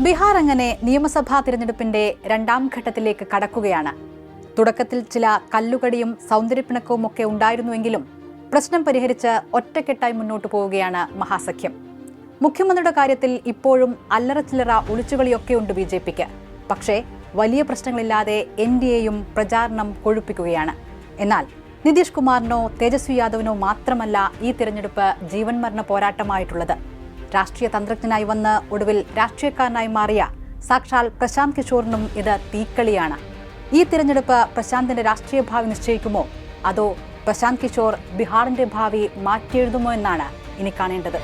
ബീഹാർ അങ്ങനെ നിയമസഭാ തിരഞ്ഞെടുപ്പിന്റെ രണ്ടാം ഘട്ടത്തിലേക്ക് കടക്കുകയാണ്. തുടക്കത്തിൽ ചില കല്ലുകടിയും സൗന്ദര്യപ്പിണക്കവും ഒക്കെ ഉണ്ടായിരുന്നുവെങ്കിലും പ്രശ്നം പരിഹരിച്ച് ഒറ്റക്കെട്ടായി മുന്നോട്ടു പോവുകയാണ് മഹാസഖ്യം. മുഖ്യമന്ത്രിയുടെ കാര്യത്തിൽ ഇപ്പോഴും അല്ലറച്ചില്ലറ ഒളിച്ചുകളിയൊക്കെയുണ്ട് ബിജെപിക്ക്. പക്ഷേ വലിയ പ്രശ്നങ്ങളില്ലാതെ NDAയും പ്രചാരണം കൊഴുപ്പിക്കുകയാണ്. എന്നാൽ നിതീഷ് കുമാറിനോ തേജസ്വി യാദവിനോ മാത്രമല്ല ഈ തിരഞ്ഞെടുപ്പ് ജീവൻ മരണ പോരാട്ടമായിട്ടുള്ളത്. രാഷ്ട്രീയ തന്ത്രജ്ഞനായി വന്ന് ഒടുവിൽ രാഷ്ട്രീയക്കാരനായി മാറിയ സാക്ഷാൽ പ്രശാന്ത് കിഷോറിനും ഇത് തീക്കളിയാണ്. ഈ തിരഞ്ഞെടുപ്പ് പ്രശാന്തിന്റെ രാഷ്ട്രീയ ഭാവി നിശ്ചയിക്കുമോ, അതോ പ്രശാന്ത് കിഷോർ ബീഹാറിന്റെ ഭാവി മാറ്റിയെഴുതുമോ എന്നാണ് ഇനി കാണേണ്ടത്.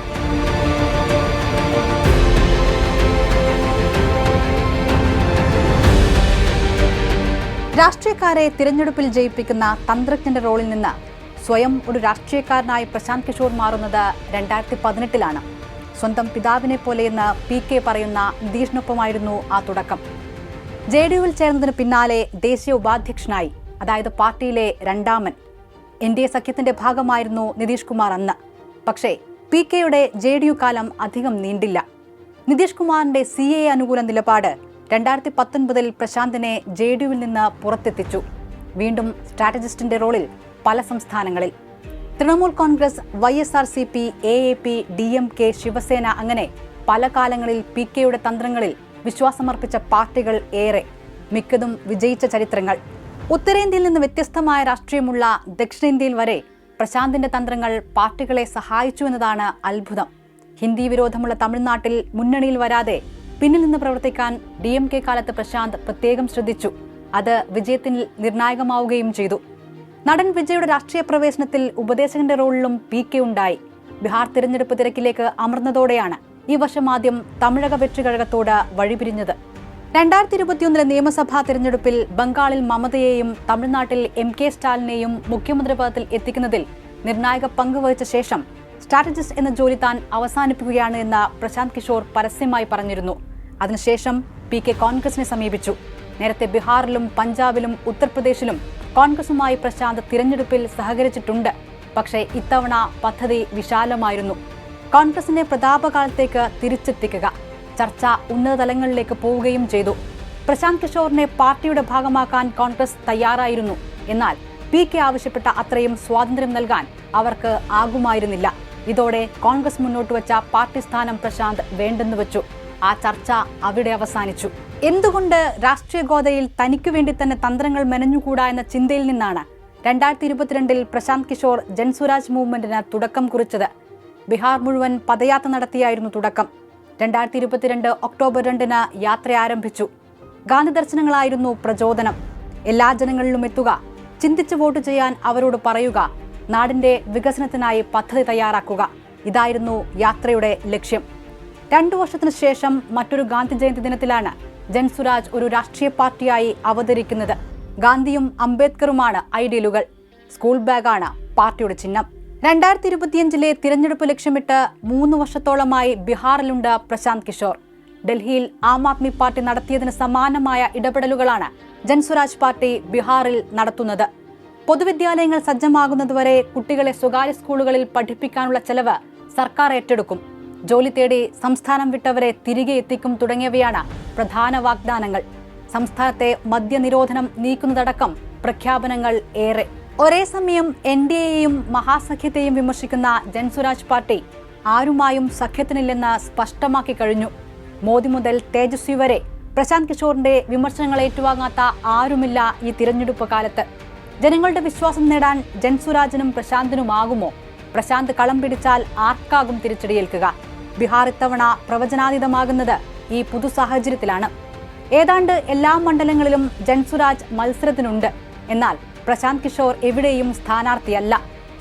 രാഷ്ട്രീയക്കാരെ തിരഞ്ഞെടുപ്പിൽ ജയിപ്പിക്കുന്ന തന്ത്രജ്ഞന്റെ റോളിൽ നിന്ന് സ്വയം ഒരു രാഷ്ട്രീയക്കാരനായി പ്രശാന്ത് കിഷോർ മാറുന്നത് 2018-ലാണ്. സ്വന്തം പിതാവിനെ പോലെയെന്ന് PK പറയുന്ന നിതീഷിനൊപ്പമായിരുന്നു ആ തുടക്കം. JDUവിൽ ചേർന്നതിന് പിന്നാലെ ദേശീയ ഉപാധ്യക്ഷനായി, അതായത് പാർട്ടിയിലെ രണ്ടാമൻ. NDA സഖ്യത്തിന്റെ ഭാഗമായിരുന്നു നിതീഷ് കുമാർ അന്ന്. പക്ഷേ PKയുടെ JDU കാലം അധികം നീണ്ടില്ല. നിതീഷ് കുമാറിന്റെ CAA അനുകൂല നിലപാട് 2019-ൽ പ്രശാന്തിനെ JDUവിൽ നിന്ന് പുറത്തെത്തിച്ചു. വീണ്ടും സ്ട്രാറ്റജിസ്റ്റിന്റെ റോളിൽ പല സംസ്ഥാനങ്ങളിൽ. Trinamool Congress, YSRCP, AAP, DMK, Shiv Sena അങ്ങനെ പല കാലങ്ങളിൽ PKയുടെ തന്ത്രങ്ങളിൽ വിശ്വാസമർപ്പിച്ച പാർട്ടികൾ ഏറെ, മിക്കതും വിജയിച്ച ചരിത്രങ്ങൾ. ഉത്തരേന്ത്യയിൽ നിന്ന് വ്യത്യസ്തമായ രാഷ്ട്രീയമുള്ള ദക്ഷിണേന്ത്യയിൽ വരെ പ്രശാന്തിന്റെ തന്ത്രങ്ങൾ പാർട്ടികളെ സഹായിച്ചു എന്നതാണ് അത്ഭുതം. ഹിന്ദി വിരോധമുള്ള തമിഴ്നാട്ടിൽ മുന്നണിയിൽ വരാതെ പിന്നിൽ നിന്ന് പ്രവർത്തിക്കാൻ DMK കാലത്ത് പ്രശാന്ത് പ്രത്യേകം ശ്രദ്ധിച്ചു. അത് വിജയത്തിൽ നിർണായകമാവുകയും ചെയ്തു. നടൻ വിജയുടെ രാഷ്ട്രീയ പ്രവേശനത്തിൽ ഉപദേശകന്റെ റോളിലും PK ഉണ്ടായി. ബീഹാർ തിരഞ്ഞെടുപ്പ് തിരക്കിലേക്ക് അമർന്നതോടെയാണ് ഈ വർഷം ആദ്യം തമിഴക വെറ്റുകഴകത്തോട് വഴിപിരിഞ്ഞത്. 2021 നിയമസഭാ തിരഞ്ഞെടുപ്പിൽ ബംഗാളിൽ മമതയെയും തമിഴ്നാട്ടിൽ MK സ്റ്റാലിനെയും മുഖ്യമന്ത്രി പദത്തിൽ എത്തിക്കുന്നതിൽ നിർണായക പങ്ക് വഹിച്ച ശേഷം സ്ട്രാറ്റജിസ്റ്റ് എന്ന ജോലി താൻ അവസാനിപ്പിക്കുകയാണ് എന്ന് പ്രശാന്ത് കിഷോർ പരസ്യമായി പറഞ്ഞിരുന്നു. അതിനുശേഷം PK കോൺഗ്രസിനെ സമീപിച്ചു. നേരത്തെ ബീഹാറിലും പഞ്ചാബിലും ഉത്തർപ്രദേശിലും കോൺഗ്രസുമായി പ്രശാന്ത് തിരഞ്ഞെടുപ്പിൽ സഹകരിച്ചിട്ടുണ്ട്. പക്ഷേ ഇത്തവണ പദ്ധതി വിശാലമായിരുന്നു. കോൺഗ്രസിന്റെ പ്രതാപകാലത്തേക്ക് തിരിച്ചെത്തിക്കുക. ചർച്ച ഉന്നതതലങ്ങളിലേക്ക് പോവുകയും ചെയ്തു. പ്രശാന്ത് കിഷോറിനെ പാർട്ടിയുടെ ഭാഗമാക്കാൻ കോൺഗ്രസ് തയ്യാറായിരുന്നു. എന്നാൽ PK ആവശ്യപ്പെട്ട അത്രയും സ്വാതന്ത്ര്യം നൽകാൻ അവർക്ക് ആകുമായിരുന്നില്ല. ഇതോടെ കോൺഗ്രസ് മുന്നോട്ട് വെച്ച പാർട്ടി സ്ഥാനം പ്രശാന്ത് വേണ്ടെന്ന് വെച്ചു. ആ ചർച്ച അവിടെ അവസാനിച്ചു. എന്തുകൊണ്ട് രാഷ്ട്രീയ ഗോതയിൽ തനിക്കു വേണ്ടി തന്നെ തന്ത്രങ്ങൾ മെനഞ്ഞുകൂടാ എന്ന ചിന്തയിൽ നിന്നാണ് 2022-ൽ പ്രശാന്ത് കിഷോർ ജൻസുരാജ് മൂവ്മെന്റിന് തുടക്കം കുറിച്ചത്. ബീഹാർ മുഴുവൻ പദയാത്ര നടത്തിയായിരുന്നു തുടക്കം. 2022 ഒക്ടോബർ 2-ന് യാത്ര ആരംഭിച്ചു. ഗാന്ധി ദർശനങ്ങളായിരുന്നു പ്രചോദനം. എല്ലാ ജനങ്ങളിലും എത്തുക, ചിന്തിച്ച് വോട്ട് ചെയ്യാൻ അവരോട് പറയുക, നാടിന്റെ വികസനത്തിനായി പദ്ധതി തയ്യാറാക്കുക. ഇതായിരുന്നു യാത്രയുടെ ലക്ഷ്യം. 2 വർഷത്തിനു ശേഷം മറ്റൊരു ഗാന്ധി ജയന്തി ദിനത്തിലാണ് ജൻസുരാജ് ഒരു രാഷ്ട്രീയ പാർട്ടിയായി അവതരിക്കുന്നത്. ഗാന്ധിയും അംബേദ്കറുമാണ് ഐഡിയലുകൾ. സ്കൂൾ ബാഗാണ് പാർട്ടിയുടെ ചിഹ്നം. 2025-ലെ തിരഞ്ഞെടുപ്പ് ലക്ഷ്യമിട്ട് 3 വർഷത്തോളമായി ബീഹാറിലുണ്ട് പ്രശാന്ത് കിഷോർ. ഡൽഹിയിൽ ആം ആദ്മി പാർട്ടി നടത്തിയതിന് സമാനമായ ഇടപെടലുകളാണ് ജൻസുരാജ് പാർട്ടി ബീഹാറിൽ നടത്തുന്നത്. പൊതുവിദ്യാലയങ്ങൾ സജ്ജമാകുന്നതുവരെ കുട്ടികളെ സ്വകാര്യ സ്കൂളുകളിൽ പഠിപ്പിക്കാനുള്ള ചെലവ് സർക്കാർ ഏറ്റെടുക്കും. ജോലി തേടി സംസ്ഥാനം വിട്ടവരെ തിരികെ എത്തിക്കും തുടങ്ങിയവയാണ് പ്രധാന വാഗ്ദാനങ്ങൾ. സംസ്ഥാനത്തെ മദ്യനിരോധനം നീക്കുന്നതടക്കം പ്രഖ്യാപനങ്ങൾ ഏറെ. ഒരേ സമയം NDAയെയും മഹാസഖ്യത്തെയും വിമർശിക്കുന്ന ജൻസുരാജ് പാർട്ടി ആരുമായും സഖ്യത്തിനില്ലെന്ന് സ്പഷ്ടമാക്കി കഴിഞ്ഞു. മോദി മുതൽ തേജസ്വി വരെ പ്രശാന്ത് കിഷോറിന്റെ വിമർശനങ്ങൾ ഏറ്റുവാങ്ങാത്ത ആരുമില്ല ഈ തിരഞ്ഞെടുപ്പ് കാലത്ത്. ജനങ്ങളുടെ വിശ്വാസം നേടാൻ ജൻസുരാജിനും പ്രശാന്തിനുമാകുമോ? പ്രശാന്ത് കളം പിടിച്ചാൽ ആർക്കാകും തിരിച്ചടിയേൽക്കുക? ബീഹാർ ഇത്തവണ പ്രവചനാതീതമാകുന്നത് ഈ പുതു സാഹചര്യത്തിലാണ്. ഏതാണ്ട് എല്ലാ മണ്ഡലങ്ങളിലും ജൻസുരാജ് മത്സരത്തിനുണ്ട്. എന്നാൽ പ്രശാന്ത് കിഷോർ എവിടെയും സ്ഥാനാർത്ഥിയല്ല.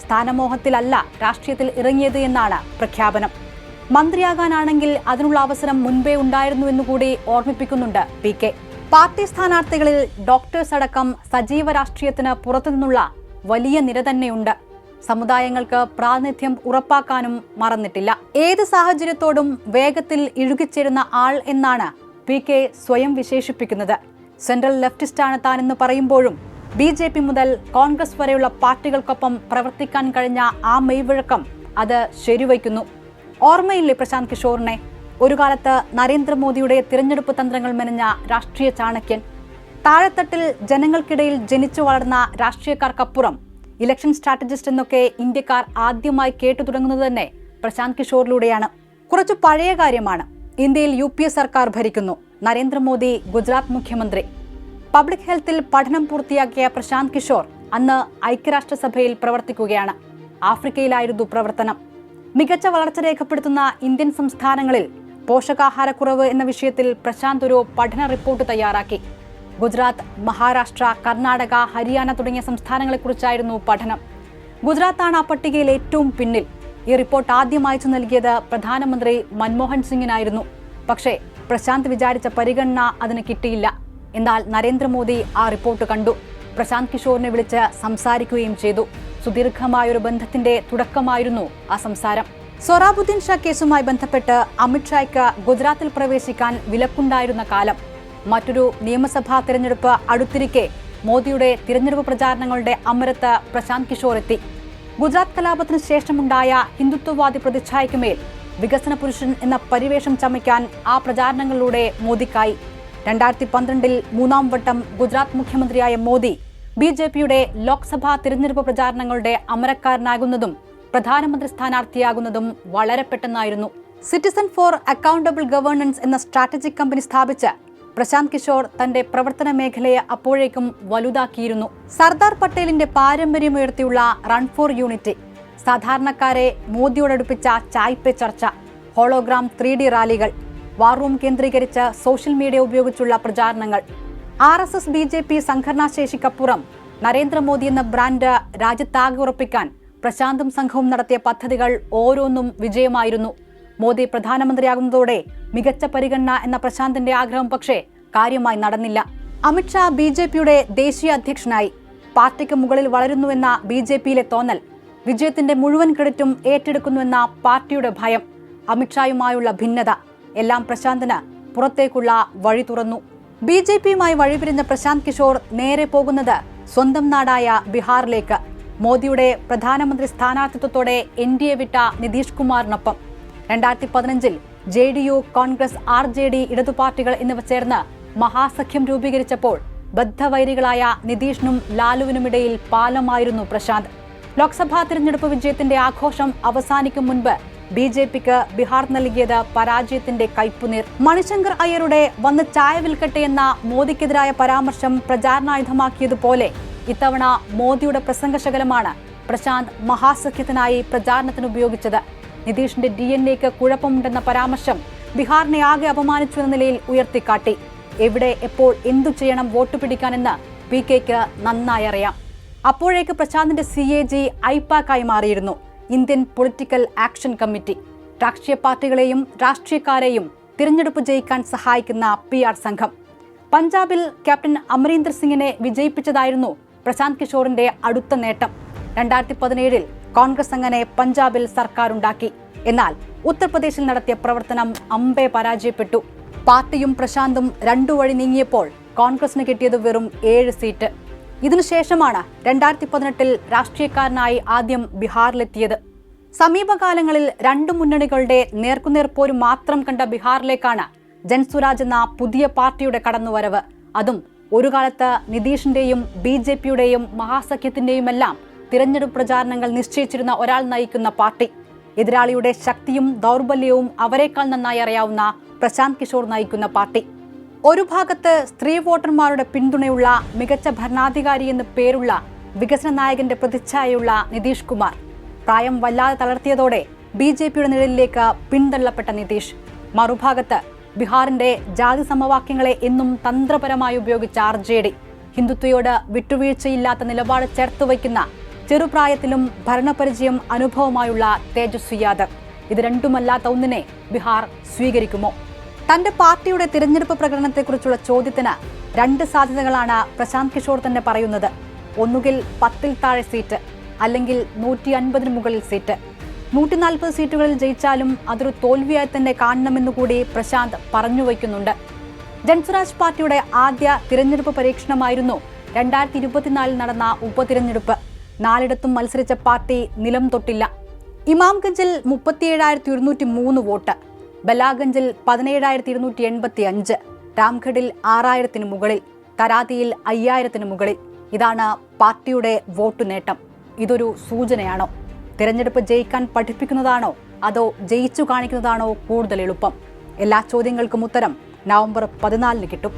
സ്ഥാനമോഹത്തിലല്ല രാഷ്ട്രീയത്തിൽ ഇറങ്ങിയത് എന്നാണ് പ്രഖ്യാപനം. മന്ത്രിയാകാനാണെങ്കിൽ അതിനുള്ള അവസരം മുൻപേ ഉണ്ടായിരുന്നു എന്നുകൂടി ഓർമ്മിപ്പിക്കുന്നുണ്ട് PK. പാർട്ടി സ്ഥാനാർത്ഥികളിൽ ഡോക്ടേഴ്സ് അടക്കം സജീവ രാഷ്ട്രീയത്തിന് പുറത്തുനിന്നുള്ള വലിയ നിര തന്നെയുണ്ട്. സമുദായങ്ങൾക്ക് പ്രാതിനിധ്യം ഉറപ്പാക്കാനും മറന്നിട്ടില്ല. ഏത് സാഹചര്യത്തോടും വേഗത്തിൽ ഇഴുകിച്ചേരുന്ന ആൾ എന്നാണ് PK സ്വയം വിശേഷിപ്പിക്കുന്നത്. സെൻട്രൽ ലെഫ്റ്റിസ്റ്റാണ് താനെന്ന് പറയുമ്പോഴും BJP മുതൽ കോൺഗ്രസ് വരെയുള്ള പാർട്ടികൾക്കൊപ്പം പ്രവർത്തിക്കാൻ കഴിഞ്ഞ ആ മെയ്വഴക്കം അത് ശരിവയ്ക്കുന്നു. ഓർമ്മയില്ലേ പ്രശാന്ത് കിഷോറിനെ? ഒരു കാലത്ത് നരേന്ദ്രമോദിയുടെ തിരഞ്ഞെടുപ്പ് തന്ത്രങ്ങൾ മെനഞ്ഞ രാഷ്ട്രീയ ചാണക്യൻ, താഴെത്തട്ടിൽ ജനങ്ങൾക്കിടയിൽ ജനിച്ചു വളർന്ന രാഷ്ട്രീയക്കാർക്കപ്പുറം ഇലക്ഷൻ സ്ട്രാറ്റജിസ്റ്റ് എന്നൊക്കെ ഇന്ത്യക്കാർ ആദ്യമായി കേട്ടു തുടങ്ങുന്നത് തന്നെ പ്രശാന്ത് കിഷോറിലൂടെയാണ്. കുറച്ചു പഴയ കാര്യമാണ്. ഇന്ത്യയിൽ UPA സർക്കാർ ഭരിക്കുന്നു. നരേന്ദ്രമോദി ഗുജറാത്ത് മുഖ്യമന്ത്രി. പബ്ലിക് ഹെൽത്തിൽ പഠനം പൂർത്തിയാക്കിയ പ്രശാന്ത് കിഷോർ അന്ന് ഐക്യരാഷ്ട്രസഭയിൽ പ്രവർത്തിക്കുകയാണ്. ആഫ്രിക്കയിലായിരുന്നു പ്രവർത്തനം. മികച്ച വളർച്ച രേഖപ്പെടുത്തുന്ന ഇന്ത്യൻ സംസ്ഥാനങ്ങളിൽ പോഷകാഹാരക്കുറവ് എന്ന വിഷയത്തിൽ പ്രശാന്ത് ഒരു പഠന റിപ്പോർട്ട് തയ്യാറാക്കി. ഗുജറാത്ത്, മഹാരാഷ്ട്ര, കർണാടക, ഹരിയാന തുടങ്ങിയ സംസ്ഥാനങ്ങളെക്കുറിച്ചായിരുന്നു പഠനം. ഗുജറാത്താണ് ആ പട്ടികയിൽ ഏറ്റവും പിന്നിൽ. ഈ റിപ്പോർട്ട് ആദ്യം അയച്ചു നൽകിയത് പ്രധാനമന്ത്രി മൻമോഹൻ സിംഗിനായിരുന്നു. പക്ഷേ പ്രശാന്ത് വിചാരിച്ച പരിഗണന അതിന് കിട്ടിയില്ല. എന്നാൽ നരേന്ദ്രമോദി ആ റിപ്പോർട്ട് കണ്ടു. പ്രശാന്ത് കിഷോറിനെ വിളിച്ച് സംസാരിക്കുകയും ചെയ്തു. സുദീർഘമായൊരു ബന്ധത്തിന്റെ തുടക്കമായിരുന്നു ആ സംസാരം. സൊറാബുദ്ദീൻ ഷാ കേസുമായി ബന്ധപ്പെട്ട് അമിത്ഷായ്ക്ക് ഗുജറാത്തിൽ പ്രവേശിക്കാൻ വിലക്കുണ്ടായിരുന്ന കാലം. മറ്റൊരു നിയമസഭാ തിരഞ്ഞെടുപ്പ് അടുത്തിരിക്കെ മോദിയുടെ തിരഞ്ഞെടുപ്പ് പ്രചാരണങ്ങളുടെ അമരത്ത് പ്രശാന്ത് കിഷോർ എത്തി. ഗുജറാത്ത് കലാപത്തിന് ശേഷമുണ്ടായ ഹിന്ദുത്വവാദി പ്രതിച്ഛായയ്ക്കുമേൽ വികസന പുരുഷൻ എന്ന പരിവേഷം ചമയ്ക്കാൻ ആ പ്രചാരണങ്ങളിലൂടെ മോദിക്കായി. 2012 മൂന്നാം വട്ടം ഗുജറാത്ത് മുഖ്യമന്ത്രിയായ മോദി BJPയുടെ ലോക്സഭാ തിരഞ്ഞെടുപ്പ് പ്രചാരണങ്ങളുടെ അമരക്കാരനാകുന്നതും പ്രധാനമന്ത്രി സ്ഥാനാർത്ഥിയാകുന്നതും വളരെ പെട്ടെന്നായിരുന്നു. സിറ്റിസൺ ഫോർ അക്കൗണ്ടബിൾ ഗവേണൻസ് എന്ന സ്ട്രാറ്റജിക് കമ്പനി സ്ഥാപിച്ച് പ്രശാന്ത് കിഷോർ തന്റെ പ്രവർത്തന മേഖലയെ അപ്പോഴേക്കും വലുതാക്കിയിരുന്നു. സർദാർ പട്ടേലിന്റെ പാരമ്പര്യമുയർത്തിയുള്ള റൺ ഫോർ യൂണിറ്റി, സാധാരണക്കാരെ മോദിയോടടുപ്പിച്ച ചായ് പേ ചർച്ച, ഹോളോഗ്രാം 3D റാലികൾ, വാർ റൂം കേന്ദ്രീകരിച്ച് സോഷ്യൽ മീഡിയ ഉപയോഗിച്ചുള്ള പ്രചാരണങ്ങൾ, RSS BJP സംഘടനാശേഷിക്കപ്പുറം നരേന്ദ്രമോദി എന്ന ബ്രാൻഡ് രാജ്യത്താകെ ഉറപ്പിക്കാൻ പ്രശാന്തും സംഘവും നടത്തിയ പദ്ധതികൾ ഓരോന്നും വിജയമായിരുന്നു. മോദി പ്രധാനമന്ത്രിയാകുന്നതോടെ മികച്ച പരിഗണന എന്ന പ്രശാന്തിന്റെ ആഗ്രഹം പക്ഷേ കാര്യമായി നടന്നില്ല. അമിത്ഷാ BJPയുടെ ദേശീയ അധ്യക്ഷനായി. പാർട്ടിക്ക് മുകളിൽ വളരുന്നുവെന്ന BJPയിലെ തോന്നൽ, വിജയത്തിന്റെ മുഴുവൻ ക്രെഡിറ്റും ഏറ്റെടുക്കുന്നുവെന്ന പാർട്ടിയുടെ ഭയം, അമിത്ഷായുമായുള്ള ഭിന്നത എല്ലാം പ്രശാന്തിന് പുറത്തേക്കുള്ള വഴി തുറന്നു. BJPയുമായി വഴിപിരിഞ്ഞ പ്രശാന്ത് കിഷോർ നേരെ പോകുന്നത് സ്വന്തം നാടായ ബീഹാറിലേക്ക്. മോദിയുടെ പ്രധാനമന്ത്രി സ്ഥാനാർത്ഥിത്വത്തോടെ NDA വിട്ട നിതീഷ് കുമാറിനൊപ്പം 2015 JDU, കോൺഗ്രസ്, RJD, ഇടതു പാർട്ടികൾ എന്നിവ ചേർന്ന് മഹാസഖ്യം രൂപീകരിച്ചപ്പോൾ ബദ്ധവൈരികളായ നിതീഷിനും ലാലുവിനുമിടയിൽ പാലമായിരുന്നു പ്രശാന്ത്. ലോക്സഭാ തിരഞ്ഞെടുപ്പ് വിജയത്തിന്റെ ആഘോഷം അവസാനിക്കും മുൻപ് BJPക്ക് ബീഹാർ നൽകിയത് പരാജയത്തിന്റെ കയ്പുനീർ. മണിശങ്കർ അയ്യരുടെ വന്ന് ചായ വിൽക്കട്ടെ എന്ന മോദിക്കെതിരായ പരാമർശം പ്രചാരണായുധമാക്കിയതുപോലെ ഇത്തവണ മോദിയുടെ പ്രസംഗശകലമാണ് പ്രശാന്ത് മഹാസഖ്യത്തിനായി പ്രചാരണത്തിന് ഉപയോഗിച്ചത്. നിതീഷിന്റെ DNA-ക്ക് കുഴപ്പമുണ്ടെന്ന പരാമർശം ബീഹാറിനെ ആകെ അപമാനിച്ചു എന്ന നിലയിൽ ഉയർത്തിക്കാട്ടി. എവിടെ, എപ്പോൾ, എന്തു ചെയ്യണം വോട്ട് പിടിക്കാനെന്ന് PKക്ക് നന്നായി അറിയാം. അപ്പോഴേക്ക് പ്രശാന്തിന്റെ CAG ഐപാക്കായി മാറിയിരുന്നു, ഇന്ത്യൻ പൊളിറ്റിക്കൽ ആക്ഷൻ കമ്മിറ്റി. രാഷ്ട്രീയ പാർട്ടികളെയും രാഷ്ട്രീയക്കാരെയും തിരഞ്ഞെടുപ്പ് ജയിക്കാൻ സഹായിക്കുന്ന PR സംഘം. പഞ്ചാബിൽ ക്യാപ്റ്റൻ അമരീന്ദർ സിംഗിനെ വിജയിപ്പിച്ചതായിരുന്നു പ്രശാന്ത് കിഷോറിന്റെ അടുത്ത നേട്ടം. 2017 കോൺഗ്രസ് അങ്ങനെ പഞ്ചാബിൽ സർക്കാരുണ്ടാക്കി. എന്നാൽ ഉത്തർപ്രദേശിൽ നടത്തിയ പ്രവർത്തനം അമ്പേ പരാജയപ്പെട്ടു. പാർട്ടിയും പ്രശാന്തും രണ്ടു വഴി നീങ്ങിയപ്പോൾ കോൺഗ്രസിന് കിട്ടിയത് വെറും 7 സീറ്റ്. ഇതിനുശേഷമാണ് 2018 രാഷ്ട്രീയക്കാരനായി ആദ്യം ബീഹാറിലെത്തിയത്. സമീപകാലങ്ങളിൽ രണ്ടു മുന്നണികളുടെ നേർക്കുനേർ പോരും മാത്രം കണ്ട ബീഹാറിലേക്കാണ് ജൻസുരാജ് എന്ന പുതിയ പാർട്ടിയുടെ കടന്നുവരവ്. അതും ഒരു കാലത്ത് നിതീഷിന്റെയും BJPയുടെയും മഹാസഖ്യത്തിന്റെയുമെല്ലാം തിരഞ്ഞെടുപ്പ് പ്രചാരണങ്ങൾ നിശ്ചയിച്ചിരുന്ന ഒരാൾ നയിക്കുന്ന പാർട്ടി. എതിരാളിയുടെ ശക്തിയും ദൗർബല്യവും അവരെക്കാൾ നന്നായി അറിയാവുന്ന പ്രശാന്ത് കിഷോർ നയിക്കുന്ന പാർട്ടി. ഒരു ഭാഗത്ത് സ്ത്രീ വോട്ടർമാരുടെ പിന്തുണയുള്ള മികച്ച ഭരണാധികാരി എന്ന് പേരുള്ള വികസന നായകന്റെ പ്രതിച്ഛായയുള്ള നിതീഷ് കുമാർ. പ്രായം വല്ലാതെ തളർത്തിയതോടെ BJPയുടെ നിഴലിലേക്ക് പിന്തള്ളപ്പെട്ട നിതീഷ്. മറുഭാഗത്ത് ബീഹാറിന്റെ ജാതി സമവാക്യങ്ങളെ എന്നും തന്ത്രപരമായി ഉപയോഗിച്ച RJD. ഹിന്ദുത്വയോട് വിട്ടുവീഴ്ചയില്ലാത്ത നിലപാട് ചേർത്തുവയ്ക്കുന്ന, ചെറുപ്രായത്തിലും ഭരണപരിചയം അനുഭവമായുള്ള തേജസ്വി യാദവ്. ഇത് രണ്ടുമല്ലാത്ത ഒന്നിനെ ബീഹാർ സ്വീകരിക്കുമോ? തന്റെ പാർട്ടിയുടെ തിരഞ്ഞെടുപ്പ് പ്രകടനത്തെക്കുറിച്ചുള്ള ചോദ്യത്തിന് 2 സാധ്യതകളാണ് പ്രശാന്ത് കിഷോർ തന്നെ പറയുന്നത്. ഒന്നുകിൽ 10-ൽ താഴെ സീറ്റ്, അല്ലെങ്കിൽ 150-ന് മുകളിൽ സീറ്റ്. 140 സീറ്റുകളിൽ ജയിച്ചാലും അതൊരു തോൽവിയായി തന്നെ കാണണമെന്നുകൂടി പ്രശാന്ത് പറഞ്ഞു വയ്ക്കുന്നുണ്ട്. ജൻസുരാജ് പാർട്ടിയുടെ ആദ്യ തിരഞ്ഞെടുപ്പ് പരീക്ഷണമായിരുന്നു 2024 നടന്ന ഉപതിരഞ്ഞെടുപ്പ്. 4ഇടത്തും മത്സരിച്ച പാർട്ടി നിലം തൊട്ടില്ല. ഇമാംഗഞ്ചിൽ 37,203 വോട്ട്, ബലാഗഞ്ചിൽ 17,285, രാംഗഡിൽ 6,000 മുകളിൽ, തരാതിയിൽ 5,000 മുകളിൽ. ഇതാണ് പാർട്ടിയുടെ വോട്ട് നേട്ടം. ഇതൊരു സൂചനയാണോ? തിരഞ്ഞെടുപ്പ് ജയിക്കാൻ പഠിപ്പിക്കുന്നതാണോ അതോ ജയിച്ചു കാണിക്കുന്നതാണോ കൂടുതൽ എളുപ്പം? എല്ലാ ചോദ്യങ്ങൾക്കും ഉത്തരം നവംബർ 14 കിട്ടും.